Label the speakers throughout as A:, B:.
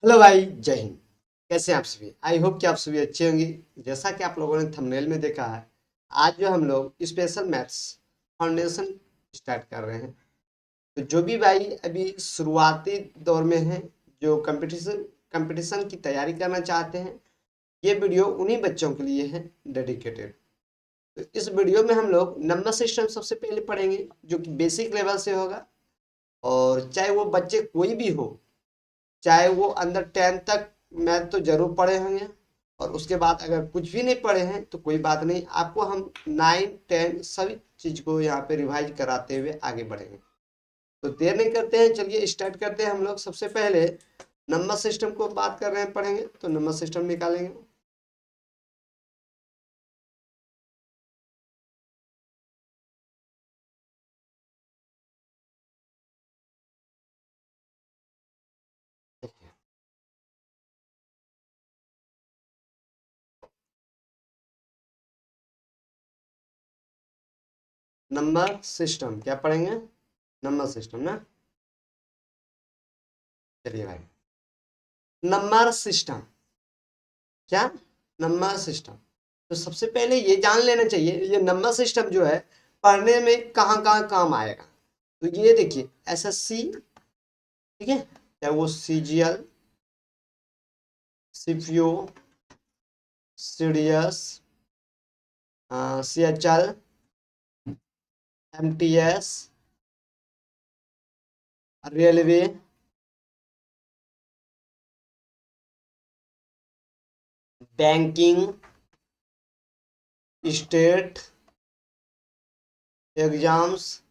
A: Hello भाई, जय हिंद। कैसे हैं आप सभी? आई होप कि आप सभी अच्छे होंगे। जैसा कि आप लोगों ने थंबनेल में देखा है, आज जो हम लोग स्पेशल मैथ्स फाउंडेशन स्टार्ट कर रहे हैं। तो जो भी भाई अभी शुरुआती दौर में हैं, जो कंपटीशन कंपटीशन की तैयारी करना चाहते हैं, ये वीडियो उन्हीं बच्चों के लिए है, डेडिकेटेड। तो इस वीडियो में हम लोग नंबर सिस्टम सबसे पहले पढ़ेंगे, जो कि बेसिक लेवल से होगा। और चाहे वो बच्चे कोई भी हो, चाहे वो अंदर 10 तक मैथ तो जरूर पढ़े होंगे, और उसके बाद अगर कुछ भी नहीं पढ़े हैं तो कोई बात नहीं, आपको हम 9 10 सभी चीज को यहाँ पे रिवाइज कराते हुए आगे बढ़ेंगे। तो देर नहीं करते हैं, चलिए स्टार्ट करते हैं। हम लोग सबसे पहले नंबर सिस्टम को बात कर रहे हैं, पढ़ेंगे तो नंबर सिस्टम निकालेंगे। नंबर सिस्टम क्या पढ़ेंगे? नंबर सिस्टम ना। चलिए भाई, नंबर सिस्टम क्या? Number system. तो सबसे पहले ये जान लेना चाहिए, ये नंबर सिस्टम जो है पढ़ने में कहाँ कहाँ काम आएगा। तो ये देखिए, एसएससी, ठीक है, चाहे वो CGL, CPO, CDS, CHL, MTS, railway, banking, state exams,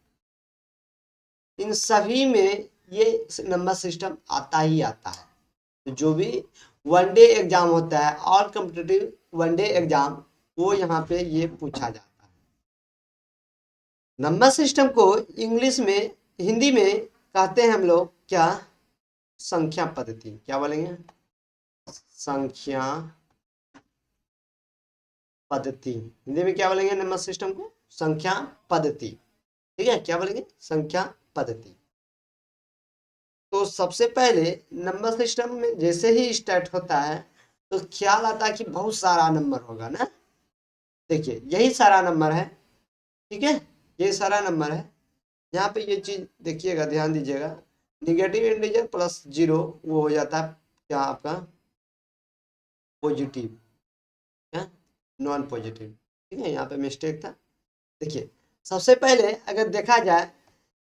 A: इन सभी में ये नंबर सिस्टम आता ही आता है। तो जो भी वनडे एग्जाम होता है और कॉम्पिटिटिव वनडे एग्जाम, वो यहाँ पे ये पूछा जाता है। नंबर सिस्टम को इंग्लिश में, हिंदी में कहते हैं हम लोग क्या? संख्या पद्धति। क्या बोलेंगे? संख्या पद्धति। हिंदी में क्या बोलेंगे नंबर सिस्टम को? संख्या पद्धति। ठीक है, क्या बोलेंगे? संख्या पद्धति। तो सबसे पहले नंबर सिस्टम में जैसे ही स्टार्ट होता है तो ख्याल आता है कि बहुत सारा नंबर होगा ना। देखिए, यही सारा नंबर है, ठीक है, ये सारा नंबर है। यहाँ पे ये चीज देखिएगा, ध्यान दीजिएगा। निगेटिव इंटीजर प्लस जीरो वो हो जाता है क्या आपका? पॉजिटिव है, नॉन पॉजिटिव। ठीक है, यहाँ पे मिस्टेक था। देखिए, सबसे पहले अगर देखा जाए,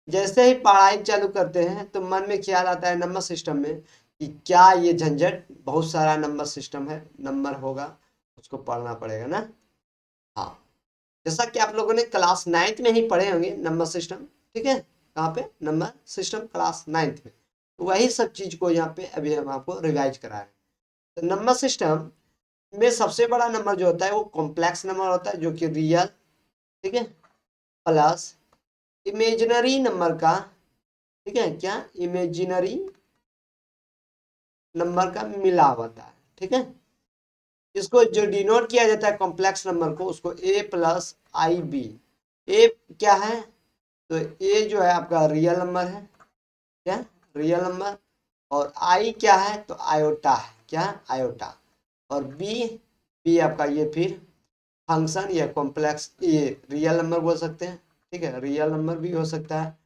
A: जैसे ही पढ़ाई चालू करते हैं तो मन में ख्याल आता है नंबर सिस्टम में कि क्या ये झंझट, बहुत सारा नंबर सिस्टम है, नंबर होगा, उसको पढ़ना पड़ेगा ना। हाँ, जैसा कि आप लोगों ने क्लास 9th में ही पढ़े होंगे नंबर सिस्टम, ठीक है। कहाँ पे? नंबर सिस्टम क्लास 9th में। तो वही सब चीज को यहाँ पे अभी हम आपको रिवाइज करा रहे हैं। तो नंबर सिस्टम में सबसे बड़ा नंबर जो होता है वो कॉम्प्लेक्स नंबर होता है, जो कि रियल, ठीक है, प्लस इमेजिनरी नंबर का, ठीक है, क्या? इमेजिनरी नंबर का मिला होता है, ठीक है। इसको जो डिनोट किया जाता है कॉम्प्लेक्स नंबर को, उसको ए प्लस आई बी। ए क्या है? तो ए जो है आपका रियल नंबर है, क्या? Real number. और आई क्या है? तो आयोटा है, क्या? आयोटा। और बी, बी आपका ये फिर फंक्शन या कॉम्प्लेक्स, ये रियल नंबर बोल सकते हैं, ठीक है, रियल नंबर भी हो सकता है,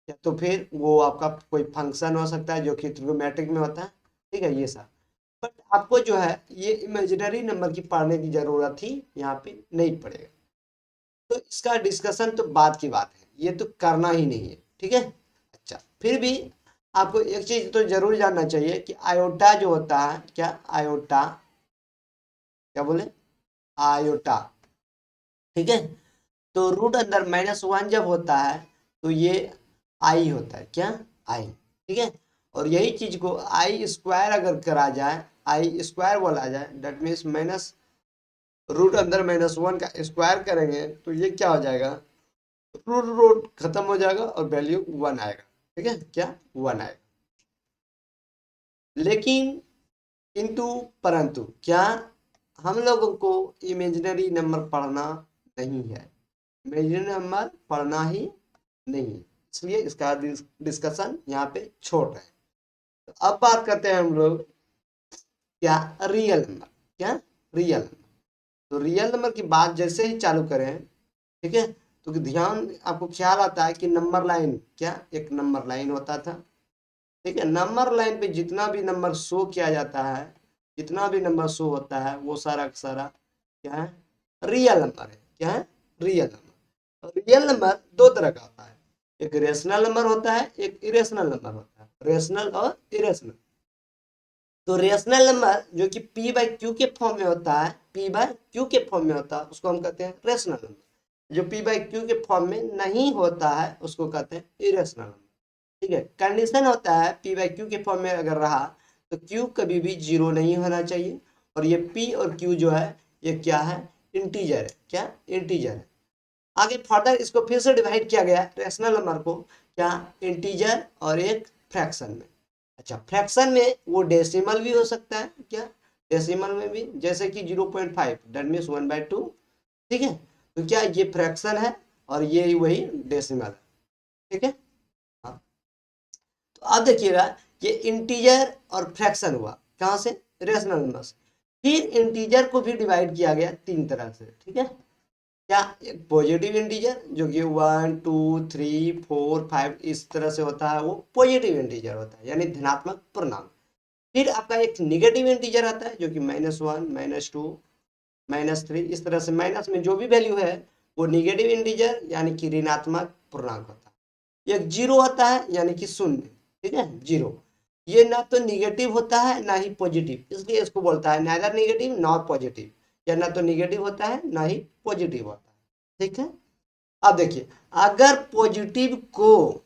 A: या तो फिर वो आपका कोई फंक्शन हो सकता है जो कि ट्रिग्नोमेट्रिक में होता है, ठीक है, ये सब। बट आपको जो है ये इमेजिनरी नंबर की पढ़ने की जरूरत ही यहाँ पे नहीं पड़ेगा। तो इसका डिस्कशन तो बाद की बात है, ये तो करना ही नहीं है, ठीक है। अच्छा, फिर भी आपको एक चीज तो जरूर जानना चाहिए कि आयोटा जो होता है, क्या? आयोटा, क्या बोले? आयोटा, ठीक है। तो रूट अंदर -1 जब होता है तो ये आई होता है, क्या? आई, ठीक है। और यही चीज को आई स्क्वायर अगर करा जाए, आई स्क्वायर बोला जाए, डेट मीन्स माइनस रूट अंदर -1 का स्क्वायर करेंगे तो ये क्या हो जाएगा? रूट रूट खत्म हो जाएगा और वैल्यू 1 आएगा, ठीक है, क्या? 1 आएगा। लेकिन किंतु परंतु क्या? हम लोगों को इमेजिनरी नंबर पढ़ना नहीं है, इमेजिनरी नंबर पढ़ना ही नहीं है, इसलिए इसका डिस्कशन यहाँ पे छोड़ रहे हैं। तो अब बात करते हैं हम लोग क्या रियल नंबर, क्या रियल नंबर। तो रियल नंबर की बात जैसे ही चालू करें, ठीक है, तो ध्यान आपको ख्याल आता है कि नंबर लाइन, क्या एक नंबर लाइन होता था, ठीक है। नंबर लाइन पे जितना भी नंबर शो किया जाता है, जितना भी नंबर शो होता है वो सारा का सारा क्या है, रियल नंबर है। क्या है, रियल नंबर। रियल नंबर दो तरह का होता है, एक रेशनल नंबर होता है, एक इरेशनल नंबर होता है, रेशनल और इरेशनल। तो रेशनल नंबर जो कि p बाई क्यू के फॉर्म में होता है, p बाई क्यू के फॉर्म में होता है, उसको हम कहते हैं रेशनल नंबर। जो p बाई क्यू के फॉर्म में नहीं होता है उसको कहते हैं इरेशनल नंबर, ठीक है। कंडीशन होता है p बाई क्यू के फॉर्म में अगर रहा तो q कभी भी जीरो नहीं होना चाहिए, और ये p और q जो है ये क्या है, इंटीजर है। क्या, इंटीजर है। आगे फर्दर इसको फिर से डिवाइड किया गया रेशनल नंबर को, क्या, इंटीजर और एक फ्रैक्शन में। अच्छा, फ्रैक्शन में वो डेसिमल भी हो सकता है, क्या, डेसिमल में भी, जैसे कि 0.5 दैट मीन्स 1/2, ठीक है। तो क्या ये फ्रैक्शन है और ये वही डेसिमल है, ठीक है। हाँ, तो अब देखिएगा ये इंटीजर और फ्रैक्शन हुआ कहाँ से, रेशनल नंबर से। फिर इंटीजर को भी डिवाइड किया गया तीन तरह से, ठीक है। क्या, एक पॉजिटिव इंटीजर जो कि 1 2 3 4 5 इस तरह से होता है, वो पॉजिटिव इंटीजर होता है, यानी धनात्मक पूर्णांक। फिर आपका एक निगेटिव इंटीजर आता है जो कि -1 -2 -3, इस तरह से माइनस में जो भी वैल्यू है वो निगेटिव इंटीजर यानी कि ऋणात्मक पूर्णांक होता है। एक जीरो होता है यानी कि शून्य, ठीक है, जीरो। ये ना तो निगेटिव होता है ना ही पॉजिटिव, इसलिए इसको बोलता है नाइदर निगेटिव नॉट पॉजिटिव, या ना तो निगेटिव होता है ना ही पॉजिटिव होता है, ठीक है। अब देखिए, अगर पॉजिटिव को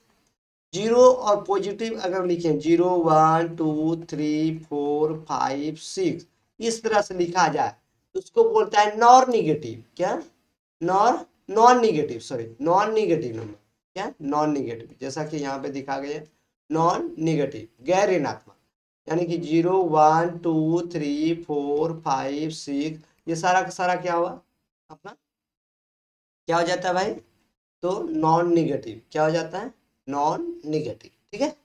A: जीरो और पॉजिटिव अगर लिखें 0 1 2 3 4 5 6 इस तरह से लिखा जाए तो उसको बोलता है नॉन निगेटिव। क्या, non non negative, sorry non negative number. क्या, नॉन निगेटिव, जैसा कि यहाँ पे दिखा गया नॉन निगेटिव, गैर ऋणात्मक, यानी कि 0 1 2 3 4 5 6 ये सारा का सारा क्या हुआ अपना, क्या हो जाता है भाई, तो नॉन निगेटिव, क्या हो जाता है, नॉन निगेटिव, ठीक है।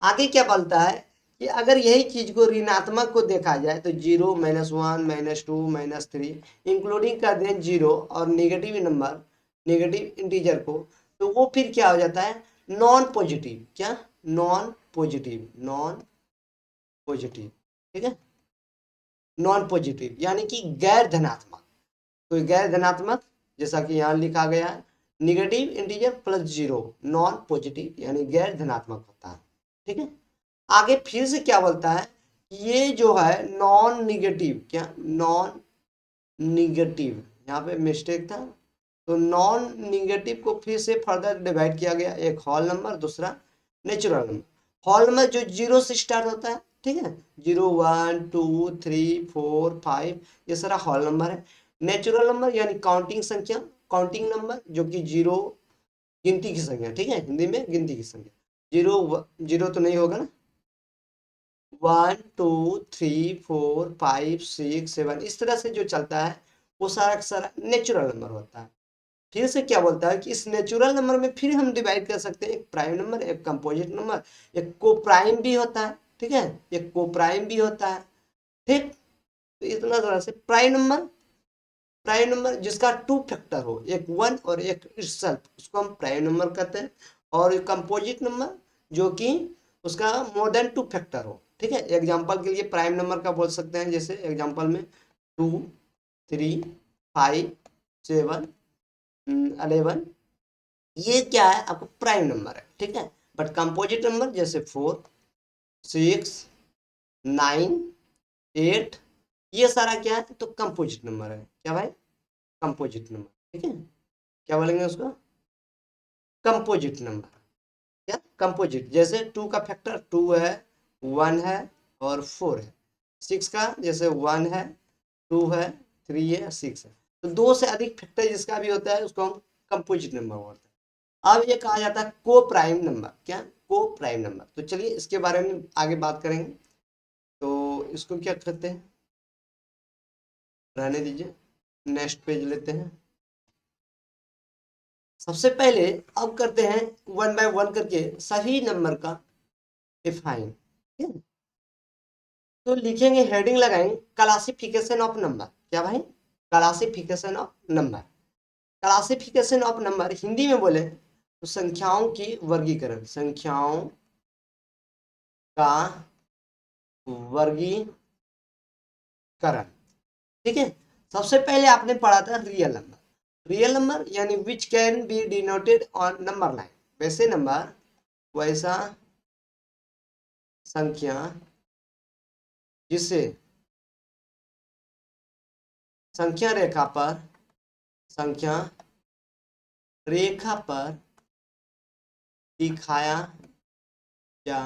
A: आगे क्या बोलता है कि अगर यही चीज को ऋणात्मक को देखा जाए तो 0 -1 -2 -3 इंक्लूडिंग कर दें जीरो और निगेटिव नंबर, निगेटिव इंटीजर को, तो वो फिर क्या हो जाता है, नॉन पॉजिटिव। क्या, नॉन पॉजिटिव, नॉन पॉजिटिव, ठीक है, नॉन पॉजिटिव यानी कि गैर धनात्मक। कोई गैर धनात्मक, जैसा कि यहाँ लिखा गया है negative integer plus zero, non positive यानी गैर धनात्मक होता है, ठीक है। आगे फिर से क्या बोलता है, ये जो है नॉन निगेटिव, क्या, नॉन निगेटिव, यहाँ पे मिस्टेक था, तो नॉन निगेटिव को फिर से फर्दर डिवाइड किया गया, एक होल नंबर दूसरा नेचुरल नंबर। होल नंबर जो जीरो से स्टार्ट होता है, ठीक है, 0 1 2 3 4 5 ये सारा होल नंबर है। नेचुरल नंबर यानी काउंटिंग संख्या, काउंटिंग नंबर जो कि जीरो गिनती की संख्या, ठीक है, हिंदी में गिनती की संख्या, जीरो जीरो तो नहीं होगा ना, 1 2 3 4 5 6 7 इस तरह से जो चलता है वो सारा का सारा नेचुरल नंबर होता है। फिर से क्या बोलता है कि इस नेचुरल नंबर में फिर हम डिवाइड कर सकते हैं, एक प्राइम नंबर, एक कंपोजिट नंबर, एक को प्राइम भी होता है, ठीक है, एक को प्राइम भी होता है, ठीक। तो इतना तरह से प्राइम नंबर, प्राइम नंबर जिसका टू फैक्टर हो, एक वन और एक इटसेल्फ, उसको हम प्राइम नंबर कहते हैं। और कंपोजिट नंबर जो कि उसका मोर देन टू फैक्टर हो, ठीक है। एग्जांपल के लिए प्राइम नंबर का बोल सकते हैं, जैसे एग्जांपल में 2 3 5 7 11 ये क्या है आपको प्राइम नंबर है, ठीक है। बट कंपोजिट नंबर जैसे 4 6 9 8 ये सारा क्या है, तो कंपोजिट नंबर है। क्या भाई, कंपोजिट नंबर, ठीक है। क्या बोलेंगे उसको, कंपोजिट नंबर। क्या, कंपोजिट, जैसे 2 का फैक्टर 2 है, 1 है और 4 है। 6 का जैसे 1 है, 2 है, 3 है, 6 है। तो 2 से अधिक फैक्टर जिसका भी होता है उसको हम कंपोजिट नंबर बोलते हैं। अब ये कहा जाता है को प्राइम नंबर। क्या, को प्राइम नंबर। तो चलिए इसके बारे में आगे बात करेंगे। तो इसको क्या कहते हैं, रहने दीजिए, नेक्स्ट पेज लेते हैं। सबसे पहले अब करते हैं वन बाय वन करके सभी नंबर का डिफाइन। तो लिखेंगे, हेडिंग लगाएंगे क्लासिफिकेशन ऑफ नंबर। क्या भाई? Classification of number. Classification of number Hindi में बोले तो संख्याओं की वर्गीकरण, संख्याओं का वर्गीकरण। ठीक है। सबसे पहले आपने पढ़ा था रियल नंबर। रियल नंबर यानी विच can B denoted on number line, वैसे नंबर, वैसा संख्या जिसे संख्या रेखा पर, संख्या रेखा पर दिखाया जा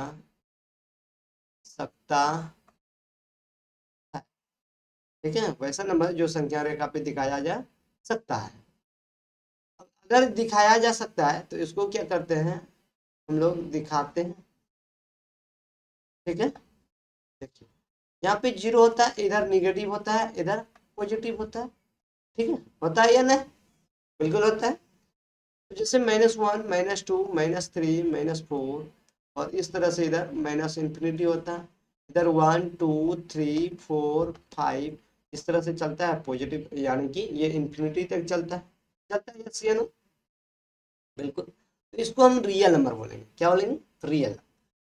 A: सकता है। ठीक है, वैसा नंबर जो संख्या रेखा पे दिखाया जा सकता है। अगर दिखाया जा सकता है तो इसको क्या करते हैं हम लोग, दिखाते हैं। ठीक है, देखिए यहाँ पे जीरो होता है, इधर निगेटिव होता है, इधर पॉजिटिव होता है। ठीक है, होता है या नहीं? बिल्कुल होता है। तो जैसे -1, -2, -3, -4, और इस तरह से इधर माइनस इंफिनिटी होता है। इधर 1, 2, 3, 4, 5 इस तरह से चलता है पॉजिटिव, यानी कि ये इंफिनिटी तक चलता है। चलता है यस या नो? बिल्कुल। तो इसको हम रियल नंबर बोलेंगे। क्या बोलेंगे? रियल।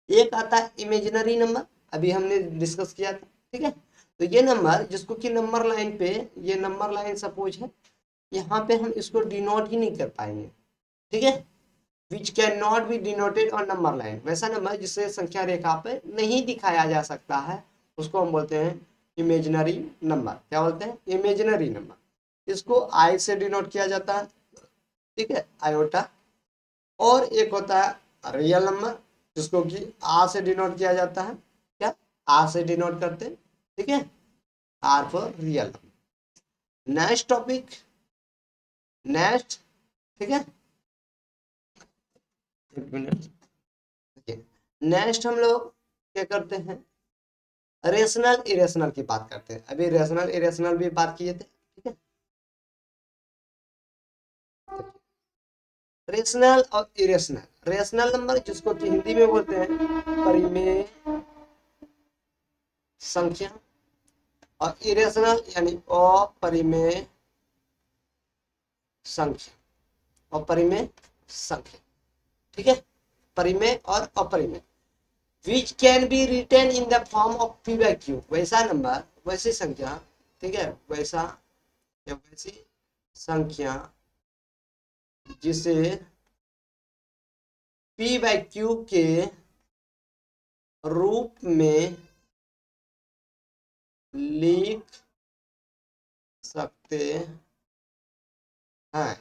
A: एक आता है इमेजिनरी नंबर, अभी हमने डिस्कस किया था। ठीक है, तो ये नंबर जिसको कि नंबर लाइन पे, ये नंबर लाइन सपोज है, यहाँ पे हम इसको डिनोट ही नहीं कर पाएंगे। ठीक है, विच can not B denoted on number line, वैसा नंबर जिसे संख्या रेखा पे नहीं दिखाया जा सकता है, उसको हम बोलते हैं इमेजिनरी नंबर। क्या बोलते हैं? Imaginary number. इसको आई से डिनोट किया जाता है। ठीक है, आयोटा। और एक होता है रियल नंबर, जिसको कि आर से डिनोट किया जाता है। क्या? आर से डिनोट करते हैं। ठीक है, R for real number. Next topic, next. ठीक है, एक मिनट। नेक्स्ट हम लोग क्या करते हैं, रेशनल इरेशनल की बात करते हैं। अभी रेशनल इरेशनल भी बात किए थे। ठीक है, रेशनल और इरेशनल। रेशनल नंबर जिसको कि हिंदी में बोलते हैं परिमेय संख्या, और इरेशनल यानी अपरिमेय संख्या, अपरिमेय संख्या। ठीक है, परिमेय और अपरिमेय। Which can be written in the form of P by Q, वैसा नंबर, वैसी संख्या। ठीक है, वैसा या वैसी संख्या जिसे पी बाई क्यू के रूप में लिख सकते हैं।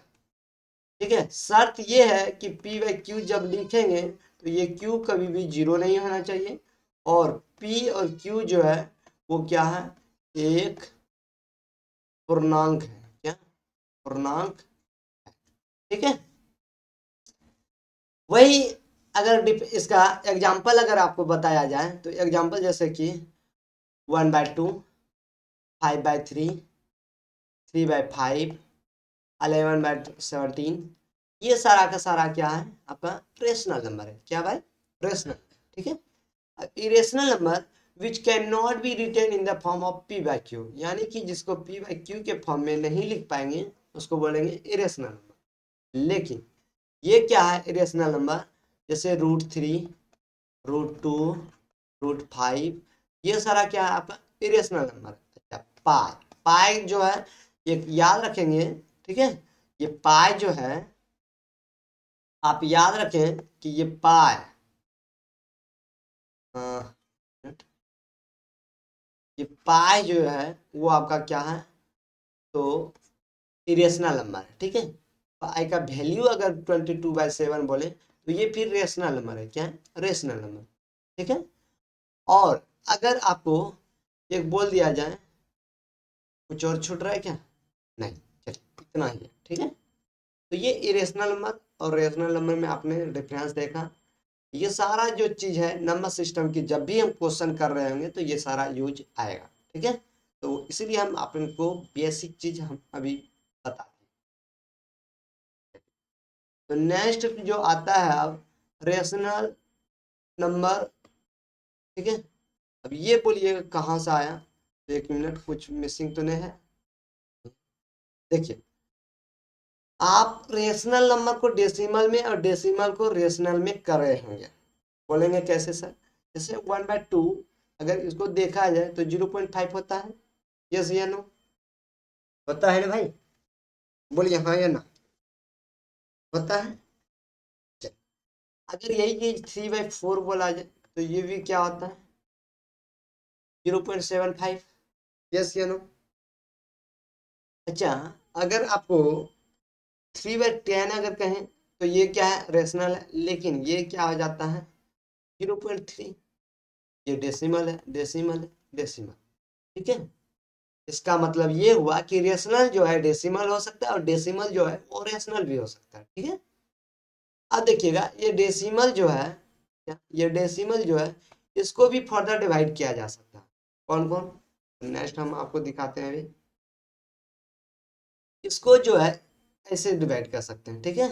A: ठीक है, शर्त ये है कि पी बाई क्यू जब लिखेंगे तो ये क्यू कभी भी जीरो नहीं होना चाहिए, और पी और क्यू जो है वो क्या है, एक पूर्णांक है। क्या? पूर्णांक। ठीक है, वही अगर इसका एग्जाम्पल अगर आपको बताया जाए तो एग्जाम्पल जैसे कि 1/2, 5/3, 3/5, 11/17, ये सारा का सारा क्या है आपका रेशनल नंबर है। क्या भाई? रेशनल। ठीक है, irrational number which can not be written in the form of P by Q, यानी कि जिसको पी बाई क्यू के फॉर्म में नहीं लिख पाएंगे उसको बोलेंगे इरेशनल नंबर। लेकिन ये क्या है इरेशनल नंबर, जैसे √3, √2, √5, ये सारा क्या है आपका इरेशनल नंबर। अच्छा, पाई, पाई जो है एक याद रखेंगे। ठीक है, ये पाई जो है आप याद रखें कि ये पाई, ये पाई जो है वो आपका क्या है, तो इरेशनल नंबर है। ठीक है, पाई का वैल्यू अगर 22/7 बोले तो ये फिर रेशनल नंबर है। क्या है? Rational number. ठीक है, और अगर आपको एक बोल दिया जाए, कुछ और छूट रहा है क्या? नहीं, चलिए इतना ही है। ठीक है, तो ये इरेशनल नंबर और रेशनल नंबर में आपने डिफरेंस देखा। ये सारा जो चीज है नंबर सिस्टम की, जब भी हम क्वेश्चन कर रहे होंगे तो ये सारा यूज आएगा। ठीक है, तो इसीलिए हम आपको बेसिक चीज हम अभी बता दें। तो नेक्स्ट जो आता है अब रेशनल नंबर। ठीक है, अब ये बोलिएगा कहाँ से आया, तो 1 मिनट, कुछ मिसिंग तो नहीं है। देखिए, आप रेशनल नंबर को डेसिमल में और डेसिमल को रेशनल में कर रहे होंगे। बोलेंगे कैसे सर? जैसे 1/2 अगर इसको देखा जाए तो 0.5 होता है, यस या नो? होता है ना भाई? बोलिए हाँ या ना? होता है। चल, अगर यही चीज 3/4 बोला जाए तो ये भी क्या होता है? 0.75, यस या नो? अच्छा, अगर आपको 3/10 अगर कहें तो ये क्या है? रेशनल है, लेकिन ये क्या हो जाता है? 0.3। ये डेसिमल है, डेसिमल है, डेसिमल। ठीक है, इसका मतलब ये हुआ कि रेशनल जो है डेसिमल हो सकता है और डेसिमल जो है वो रेशनल भी हो सकता है। ठीक है, अब देखिएगा ये डेसिमल जो है, ये डेसिमल जो है इसको भी फर्दर डिवाइड किया जा सकता है। कौन कौन? नेक्स्ट हम आपको दिखाते हैं अभी। इसको जो है ऐसे डिवाइड कर सकते हैं। ठीक है,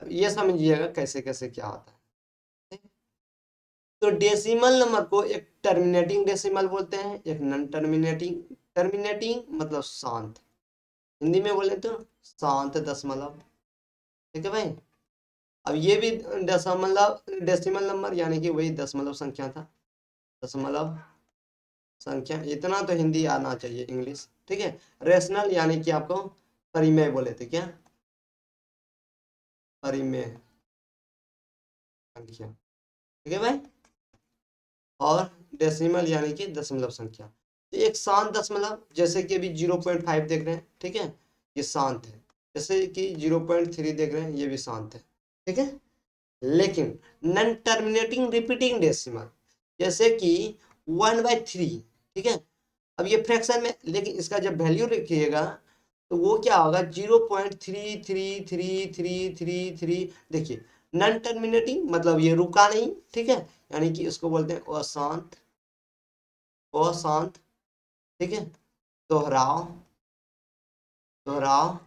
A: अब ये समझिएगा कैसे कैसे क्या होता है। तो डेसिमल नंबर को एक टर्मिनेटिंग डेसिमल बोलते हैं, एक नॉन टर्मिनेटिंग। टर्मिनेटिंग मतलब शांत, हिंदी में बोले तो शांत दशमलव। ठीक है भाई, अब ये भी दशमलव डेसिमल नंबर यानी कि वही दशमलव संख्या था। दशमलव संख्या, इतना तो हिंदी आना चाहिए, इंग्लिश। ठीक है, रेशनल यानी कि आपको परिमेय बोले थे क्या? परिमेय संख्या। ठीक है भाई, और डेसिमल यानी कि दशमलव संख्या। तो एक शांत दशमलव, जैसे कि अभी 0.5 देख रहे हैं, ठीक है, ये शांत है। जैसे कि 0.3 देख रहे हैं, ये भी शांत है। ठीक है, लेकिन नॉन टर्मिनेटिंग रिपीटिंग डेसिमल, जैसे कि 1/3। ठीक है, अब ये फ्रैक्शन में, लेकिन इसका जब वैल्यू लिखिएगा तो वो क्या होगा? 0.3333333। देखिए, नॉन टर्मिनेटिंग मतलब ये रुका नहीं। ठीक है, यानी कि इसको बोलते हैं अशांत, अशांत। ठीक है, दोहराव, दोहराव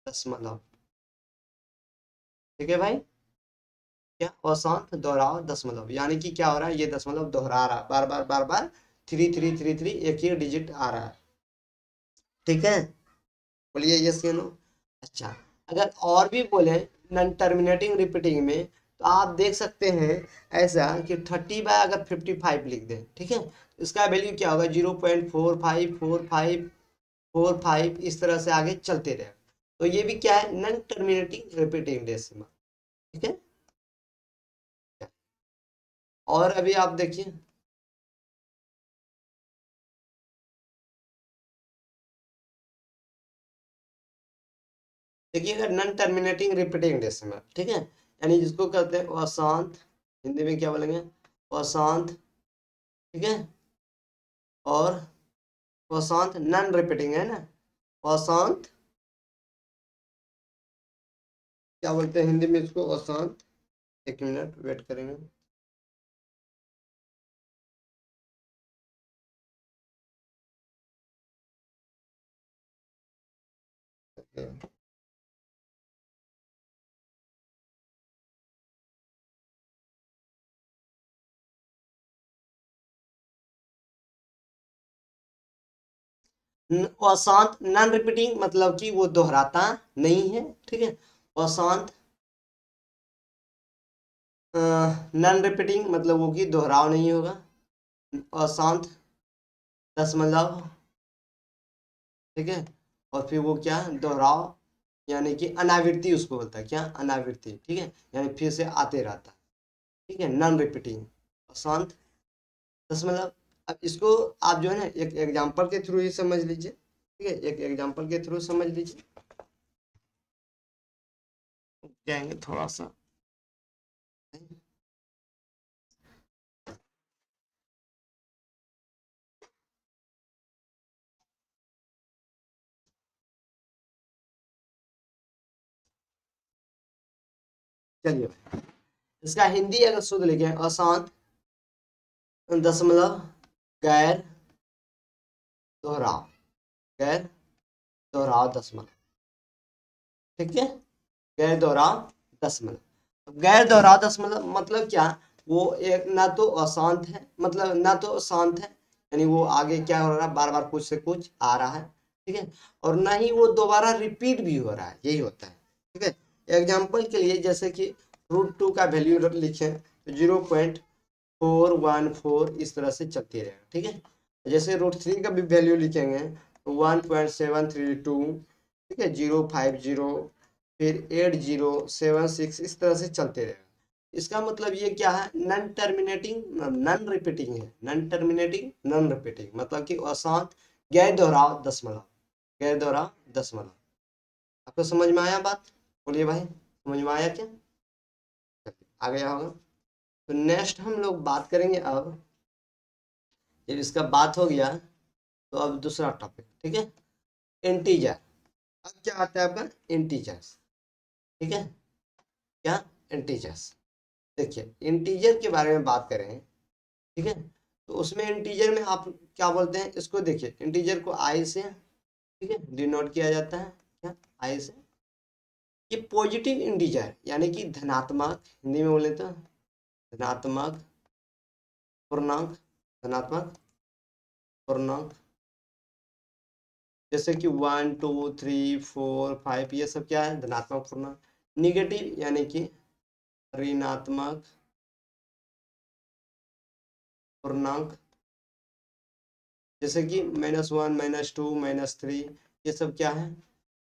A: दशमलव। ठीक है भाई, क्या? अशांत दोहराव दशमलव, यानी कि क्या हो रहा है? ये दशमलव दोहरा रहा है, बार बार बार बार, 3333 एक ही डिजिट आ रहा है। ठीक है, बोलिए यस या नो? अच्छा, अगर और भी बोले नॉन टर्मिनेटिंग रिपीटिंग में, तो आप देख सकते हैं ऐसा कि 30/55 लिख दें। ठीक है, इसका वैल्यू क्या होगा? 0.454545, इस तरह से आगे चलते रहे। तो ये भी क्या है? Non terminating repeating decimal. ठीक है, और अभी आप देखिए, देखिए अगर नॉन टर्मिनेटिंग रिपीटिंग डेसिमल, ठीक है, यानी जिसको कहते हैं अशांत, हिंदी में क्या बोलेंगे? अशांत। ठीक है, और अशांत नॉन रिपीटिंग है ना, अशांत, क्या बोलते हैं हिंदी में इसको? अशांत। 1 मिनट वेट करेंगे। अशांत नॉन रिपीटिंग मतलब कि वो दोहराता नहीं है। ठीक है, अशांत नॉन रिपीटिंग मतलब वो कि दोहराव नहीं होगा। अशांत दशमलव। ठीक है, और फिर वो क्या? दोहराव, यानी कि अनावृत्ति उसको बोलता है। क्या? अनावृत्ति। ठीक है, यानी फिर से आते रहता है। ठीक है, नॉन रिपीटिंग, अशांत दशमलव। अब इसको आप जो है ना एक एग्जांपल के थ्रू ही समझ लीजिए। ठीक है, एक एग्जांपल के थ्रू समझ लीजिए। जाएंगे थोड़ा सा। चलिए, इसका हिंदी अगर शुद्ध लिखे, अशांत दशमलव गैर दोहराव, गैर दोहराव दशमलव, ठीक है, गैर दोहराव दशमलव। गैर दोहराव दशमलव मतलब क्या, वो एक ना तो अशांत है, मतलब ना तो शांत है, यानी वो आगे क्या हो रहा है, बार बार कुछ से कुछ आ रहा है, ठीक है, और ना ही वो दोबारा रिपीट भी हो रहा है, यही होता है, ठीक है। एग्जाम्पल के लिए जैसे कि √2 का वैल्यू लिखें तो 0.414 इस तरह से चलती रहेगा, ठीक है। जैसे √3 का भी वैल्यू लिखेंगे तो 1.732, ठीक है, 050, फिर 8076 इस तरह से चलते रहेगा। इसका मतलब ये क्या है, नन टर्मिनेटिंग नन रिपीटिंग है, नन टर्मिनेटिंग नन रिपीटिंग मतलब कि अशांत गैर दोहराव दशमलव, गैर दोहराव दशमलव। आपको समझ में आया बात, बोलिए भाई, समझ में आया क्या, आ गया होगा। तो नेक्स्ट हम लोग बात करेंगे, अब जब इसका बात हो गया तो अब दूसरा टॉपिक, ठीक है, इंटीजर। अब क्या आता है आपका इंटीजर्स, ठीक है, क्या इंटीजर्स। देखिए इंटीजर के बारे में बात करें, ठीक है, तो उसमें इंटीजर में आप क्या बोलते हैं, इसको देखिए, इंटीजर को आई से, ठीक है, डिनोट किया जाता है, क्या, आई से। ये पॉजिटिव इंटीजर यानी कि धनात्मक, हिंदी में बोले तो धनात्मक पूर्णांक, धनात्मक पूर्णांक, जैसे कि 1 2 3 4 5 ये सब क्या है, धनात्मक पूर्णांक। निगेटिव यानी कि ऋणात्मक पूर्णांक, जैसे कि -1 -2 -3 ये सब क्या है,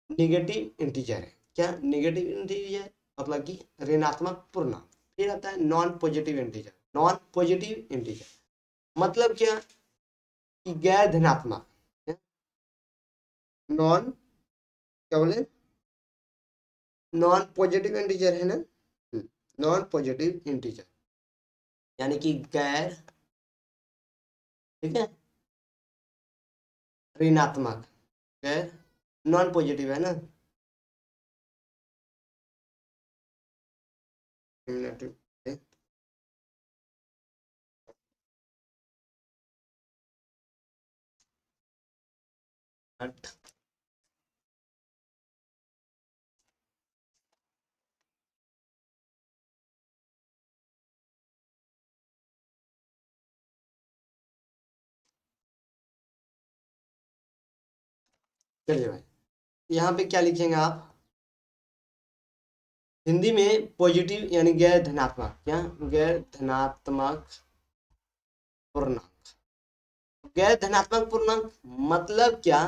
A: निगेटिव इंटीजर है। क्या निगेटिव इंटीजर मतलब कि ऋणात्मक पूर्णांक। फिर आता है non positive integer, non positive integer मतलब क्या कि गैर धनात्मक, नॉन, क्या बोले, नॉन पॉजिटिव इंटीजर है ना, नॉन पॉजिटिव इंटीजर यानी कि गैर, ठीक है, ऋणात्मक, गैर, नॉन पॉजिटिव है ना, नेगेटिव, चलिए भाई, यहाँ पे क्या लिखेंगे आप, हिंदी में पॉजिटिव यानी गैर धनात्मक, क्या, गैर धनात्मक पूर्णांक। गैर धनात्मक पूर्णांक मतलब क्या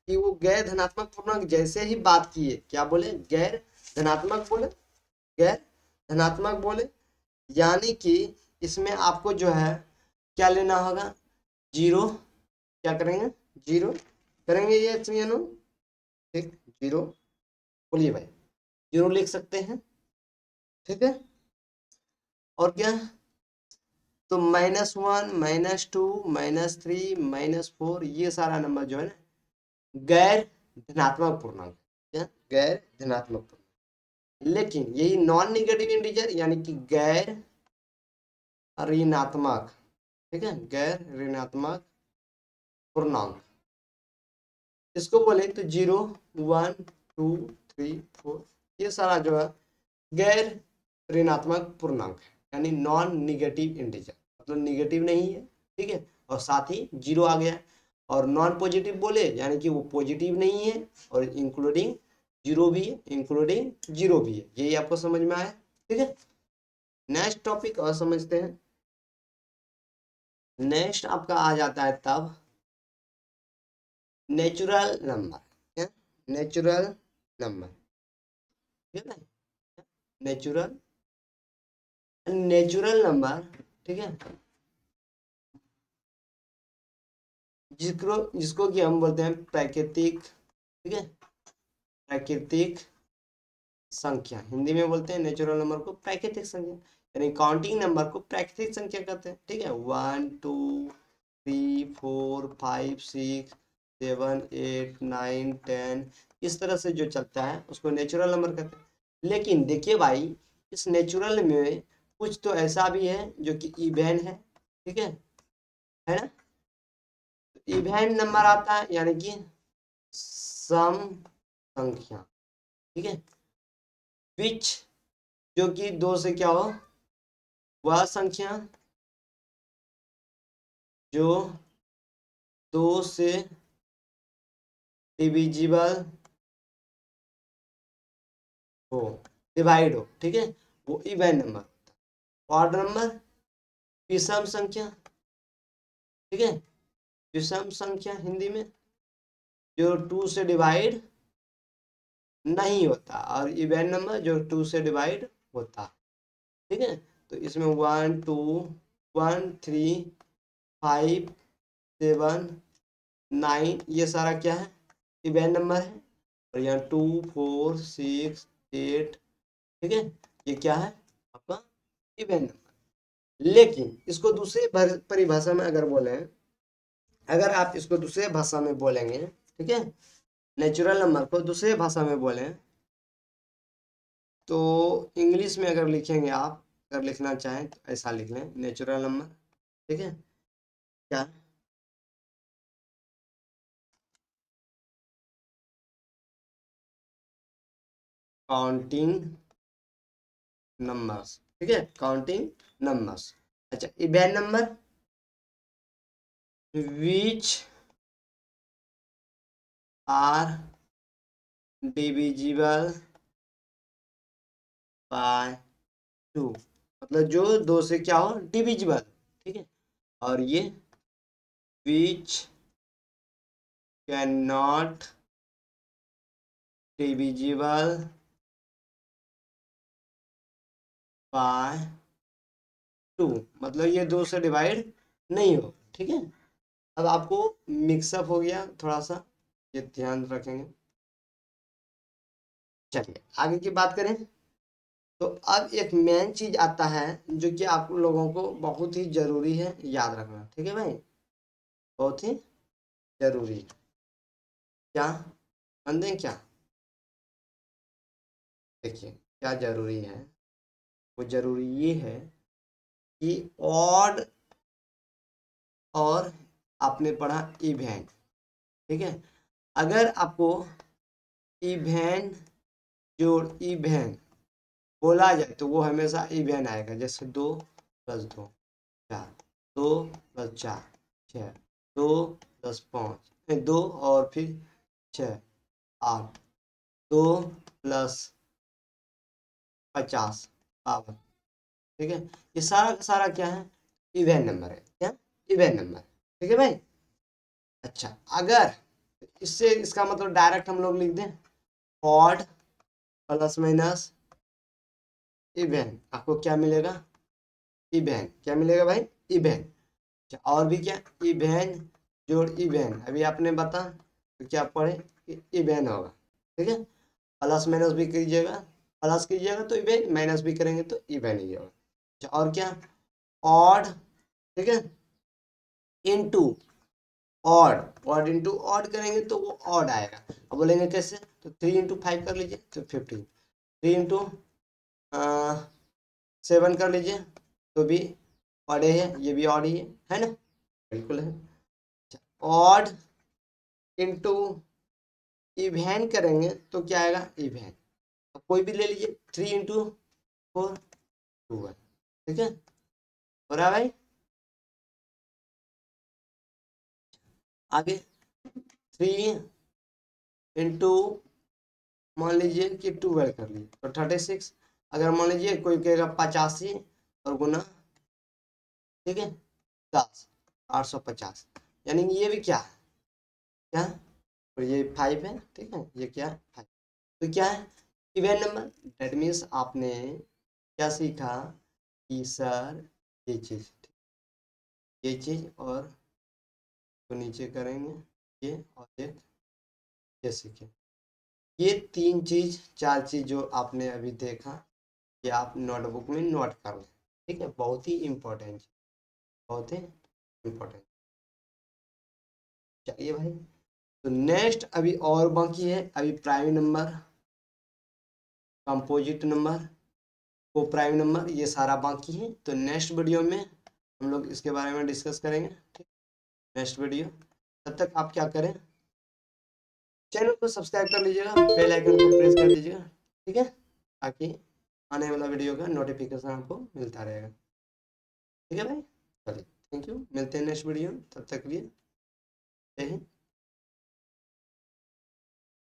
A: कि वो गैर धनात्मक पूर्णांक जैसे ही बात किए, क्या बोले, गैर धनात्मक बोले, गैर धनात्मक बोले, यानी कि इसमें आपको जो है क्या लेना होगा, जीरो, क्या करेंगे, जीरो करेंगे, ये ठीक, जीरो, बोलिए भाई, जीरो लिख सकते हैं, ठीक है, और क्या, तो -1 -2 -3 -4 ये सारा नंबर जो है ना गैर धनात्मक पूर्णांक, क्या, गैर धनात्मक पूर्णांक। लेकिन यही नॉन निगेटिव इंटीजर यानी कि गैर ऋणात्मक, ठीक है, गैर ऋणात्मक पूर्णांक, इसको बोले तो 0 1 2 3 4 ये सारा जो है गैर ऋणात्मक पूर्णांक है, यानी नॉन निगेटिव इंटीजर मतलब निगेटिव नहीं है, ठीक है, और साथ ही जीरो आ गया। और नॉन पॉजिटिव बोले यानी कि वो पॉजिटिव नहीं है और इंक्लूडिंग जीरो भी है, इंक्लूडिंग जीरो भी है, यही आपको समझ में आया, ठीक है। नेक्स्ट टॉपिक और समझते हैं। नेक्स्ट आपका आ जाता है तब नेचुरल नंबर, क्या, नेचुरल नंबर, ठीक है, नेचुरल, नेचुरल नंबर, ठीक है, जिसको जिसको कि हम बोलते हैं प्राकृतिक, ठीक है, प्राकृतिक संख्या, हिंदी में बोलते हैं नेचुरल नंबर को प्राकृतिक संख्या, यानी काउंटिंग नंबर को प्राकृतिक संख्या कहते हैं, ठीक है। 1 2 3 4 5 6 7 8 9 10 इस तरह से जो चलता है उसको नेचुरल नंबर कहते हैं। लेकिन देखिए भाई, इस नेचुरल में कुछ तो ऐसा भी है जो कि इवन है, ठीक है ना, इवन नंबर आता है यानी कि सम संख्या, ठीक है। विच जो कि 2 से क्या हो, वह संख्या जो 2 से डिविजिबल हो, डिवाइड हो, ठीक है, वो इवन नंबर। ऑड नंबर विषम संख्या, ठीक है, विषम संख्या हिंदी में जो 2 से डिवाइड नहीं होता, और इवन नंबर जो 2 से डिवाइड होता, ठीक है। तो इसमें 1 2 1 3 5 7 9 ये सारा क्या है, इवन नंबर है। और यहाँ 2 4 6 8, ठीक है, ये क्या है आपका इवन नंबर। लेकिन इसको दूसरे परिभाषा में अगर बोले, अगर आप इसको दूसरे भाषा में बोलेंगे, ठीक है, नेचुरल नंबर को दूसरे भाषा में बोलें, तो इंग्लिश में अगर लिखेंगे आप, अगर लिखना चाहें तो ऐसा लिख लें, नेचुरल नंबर, ठीक है, क्या काउंटिंग नंबर्स, ठीक है, काउंटिंग नंबर्स। अच्छा, even number which are divisible by 2, मतलब जो 2 से क्या हो, डिविजिबल, ठीक है। और ये विच कैन नॉट डिविजिबल बाय 2, मतलब ये 2 से डिवाइड नहीं हो, ठीक है। अब आपको मिक्सअप हो गया थोड़ा सा, ये ध्यान रखेंगे। चलिए आगे की बात करें, तो अब एक मेन चीज आता है जो कि आप लोगों को बहुत ही जरूरी है याद रखना, ठीक है भाई, बहुत ही जरूरी। क्या मान दें क्या, देखिए क्या जरूरी है, वो जरूरी ये है कि ऑड और आपने पढ़ा इवेन, ठीक है, अगर आपको इवेन जोड़ इवेन बोला जाए तो वो हमेशा इवेन आएगा। जैसे 2 + 2 4, 2 + 4 6, 2 + 5 2 और फिर 6 8, 2 + 50 52, ठीक है। ये सारा का सारा क्या है, इवेन नंबर है, क्या इवेन नंबर, ठीक है भाई। अच्छा, अगर इससे इसका मतलब डायरेक्ट हम लोग लिख दें ऑड प्लस माइनस इवेन, आपको क्या मिलेगा, इवेन, क्या मिलेगा भाई, इवेन। अच्छा, और भी क्या, इवेन जोड़ इवेन, अभी आपने बता तो क्या पढ़े, इवेन होगा, ठीक है। प्लस माइनस भी कीजिएगा, प्लस कीजिएगा तो इवेन, माइनस भी करेंगे तो इवेन ही होगा। अच्छा, और क्या, ऑड, ठीक है, into odd, odd into odd करेंगे तो वो ऑड आएगा। अब बोलेंगे कैसे, तो 3 × 5 कर लीजिए तो 15, 3 × 7 कर लीजिए तो भी ऑड है, ये भी ऑड ही है ना, बिल्कुल है। ऑड इनटू इवेन करेंगे तो क्या आएगा, इवेन। अब कोई भी ले लीजिए, 3 × 4 12, ठीक है, हो रहा है भाई। आगे 3 × मान लीजिए कि 12 कर लीजिए तो 36, अगर मान लीजिए कोई कहेगा 85 और गुना, ठीक है, 10 850, यानी कि ये भी क्या है, क्या, और ये 5 है, ठीक है, ये क्या है 5, तो क्या है इवन नंबर। दैट मीन्स आपने क्या सीखा कि सर ये चीज और तो नीचे करेंगे ये, और ये सीखे, ये 3 चीज 4 चीज जो आपने अभी देखा, ये आप नोटबुक में नोट कर लें, ठीक है, बहुत ही इम्पोर्टेंट, बहुत ही इम्पोर्टेंट। चलिए भाई, तो नेक्स्ट अभी और बाकी है, अभी प्राइम नंबर, कंपोजिट नंबर, को प्राइम नंबर, ये सारा बाकी है। तो नेक्स्ट वीडियो में हम लोग इसके बारे में डिस्कस करेंगे, ठीक, नेक्स्ट वीडियो। तब तक आप क्या करें, चैनल को सब्सक्राइब कर लीजिएगा, बेल आइकन को प्रेस कर दीजिएगा, ठीक है, ताकि आने वाला वीडियो का नोटिफिकेशन आपको मिलता रहेगा। ठीक है भाई, चलिए थैंक यू, मिलते हैं नेक्स्ट वीडियो, तब तक के लिए जय हिंद।